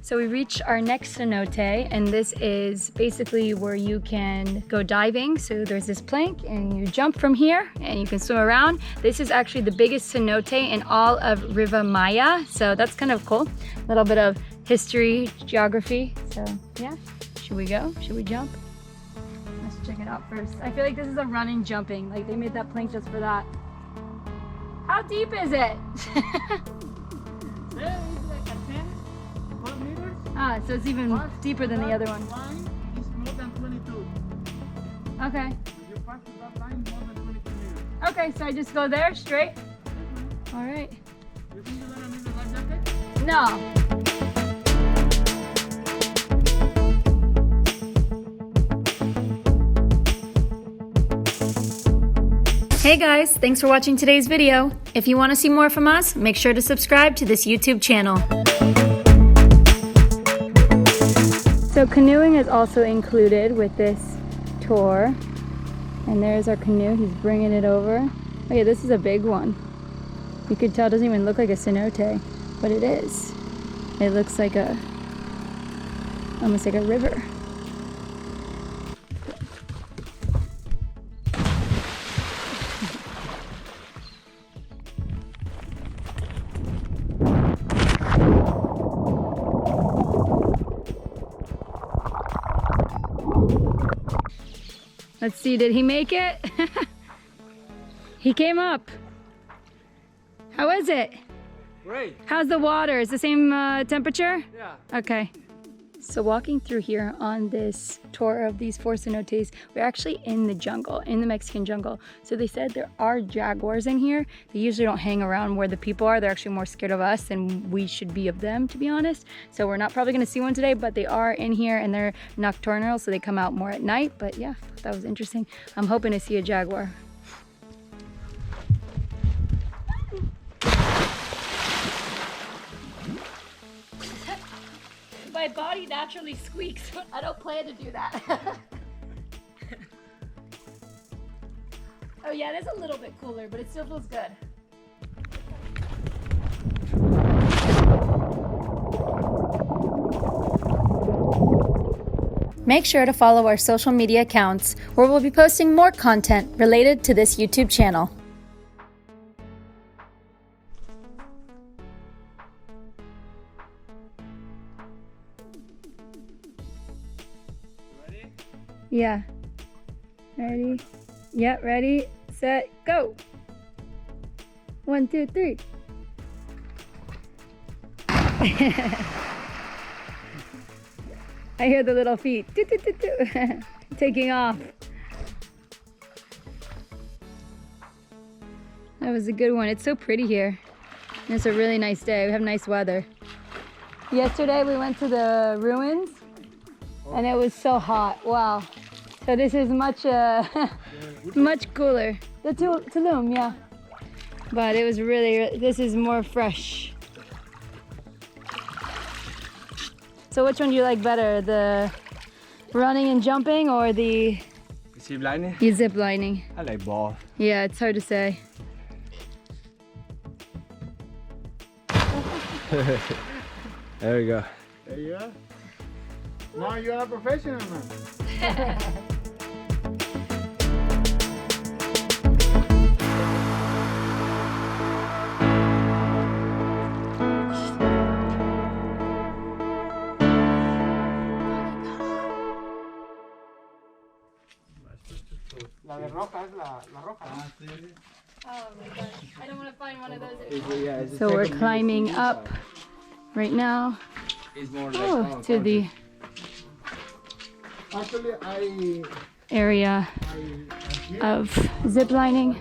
So we reached our next cenote, and this is basically where you can go diving. So there's this plank and you jump from here and you can swim around. This is actually the biggest cenote in all of Riva Maya. So that's kind of cool. A little bit of history, geography. So yeah, should we go? Should we jump? Let's check it out first. I feel like this is a running jumping. Like they made that plank just for that. How deep is it? Ah, so it's even deeper than the other one. Line is more than 22. Okay. You pass that line more than 22 meters. Okay, so I just go there straight? All right. You think you're gonna need a life jacket? No. Hey guys, thanks for watching today's video. If you want to see more from us, make sure to subscribe to this YouTube channel. So canoeing is also included with this tour. And there's our canoe, he's bringing it over. Oh yeah, this is a big one. You could tell it doesn't even look like a cenote, but it is. It looks like almost like a river. Let's see, did he make it? He came up. How is it? Great. How's the water? Is the same temperature? Yeah. Okay. So walking through here on this tour of these 4 cenotes, we're actually in the jungle, in the Mexican jungle. So they said there are jaguars in here. They usually don't hang around where the people are. They're actually more scared of us than we should be of them, to be honest. So we're not probably gonna see one today, but they are in here and they're nocturnal, so they come out more at night. But yeah, that was interesting. I'm hoping to see a jaguar. My body naturally squeaks. I don't plan to do that. Oh yeah, it is a little bit cooler, but it still feels good. Make sure to follow our social media accounts, where we'll be posting more content related to this YouTube channel. Yeah. Ready? Yeah, ready, set, go. 1, 2, 3. I hear the little feet taking off. That was a good one. It's so pretty here. And it's a really nice day. We have nice weather. Yesterday we went to the ruins and it was so hot. Wow. So this is much much cooler. The Tulum, yeah. But it was really, this is more fresh. So which one do you like better? The running and jumping or the Zip lining? zip lining? I like both. Yeah, it's hard to say. There we go. There you are. Now you're a professional man. La de roja es la roja. Oh my god, I don't want to find one of those. So we're climbing up right now. To the area of zip lining.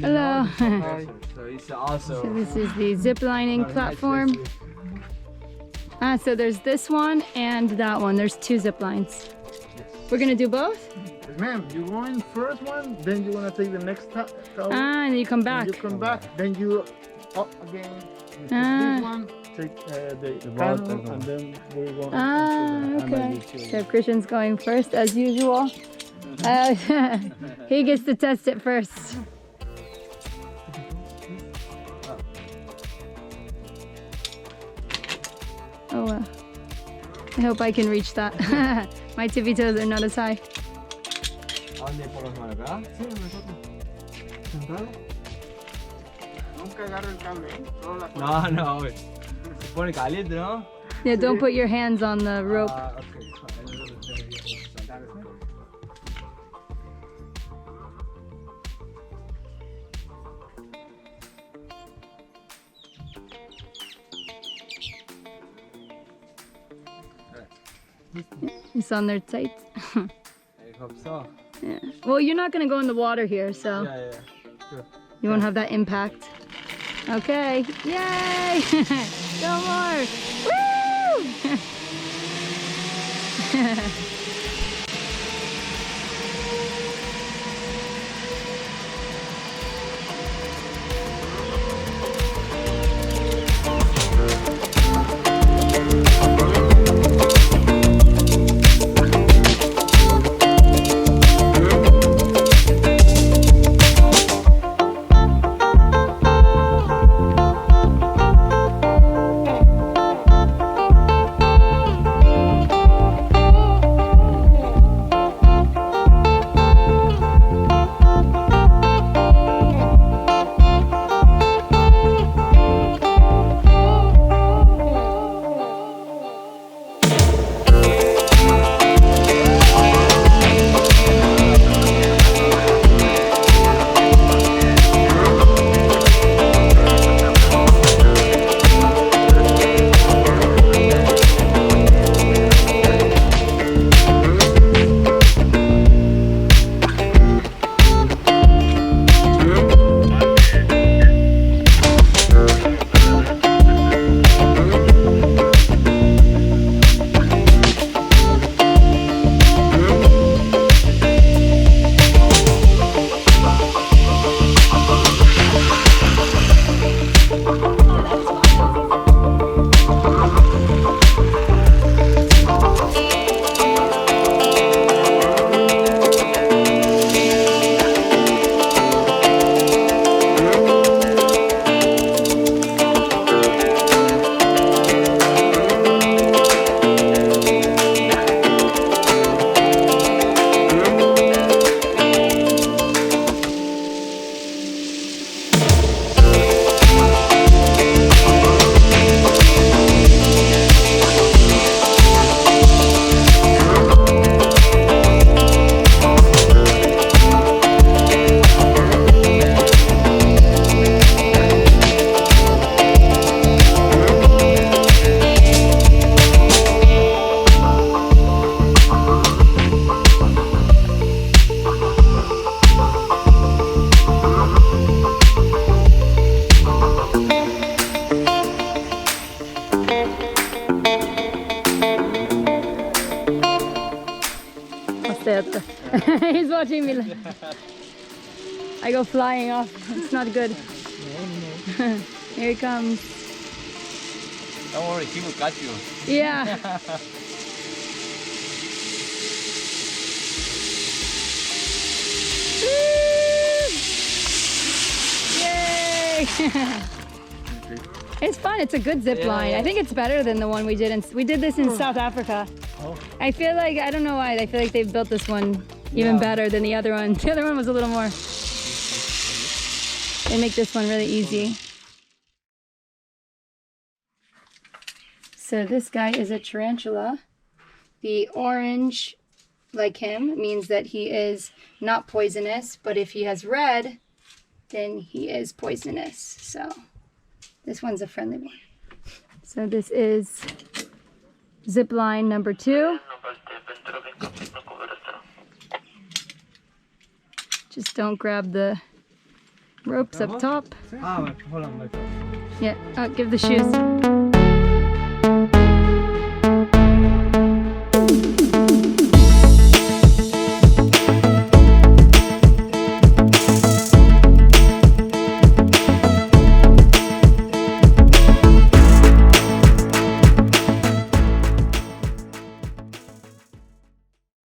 Hello. So this is the zip lining platform. So there's this one and that one. There's 2 zip lines. We're gonna do both? Yes, ma'am. You go in first one, then you're gonna take the next tower. Ah, and then you come back. You come back, then you up again. You take this one, take the canoe, and then we're going. Okay. So Christian's going first as usual. He gets to test it first. Oh wow. I hope I can reach that. My tippy toes are not as high. ¿A dónde por las manos acá? Sí, nosotros. ¿Sentado? Nunca agarro el cable, solo la No, no, güey. Se pone caliente, ¿no? Yeah, don't put your hands on the rope. Okay. It's on there tight. I hope so. Yeah. Well, you're not gonna go in the water here, so Yeah. Sure. you won't have that impact. Okay. Yay! Go more! Woo! He's watching me. I go flying off. It's not good. Here he comes. Don't worry, he will catch you. Yeah. Yay! It's fun. It's a good zip line. I think it's better than the one we did. We did this in South Africa. I feel like, I don't know why, I feel like they've built this one even better than the other one. The other one was a little more. They make this one really easy. So this guy is a tarantula. The orange, like him, means that he is not poisonous, but if he has red, then he is poisonous. So this one's a friendly one. So this is zip line number 2. Just don't grab the ropes up top. Hold on, Yeah, give the shoes.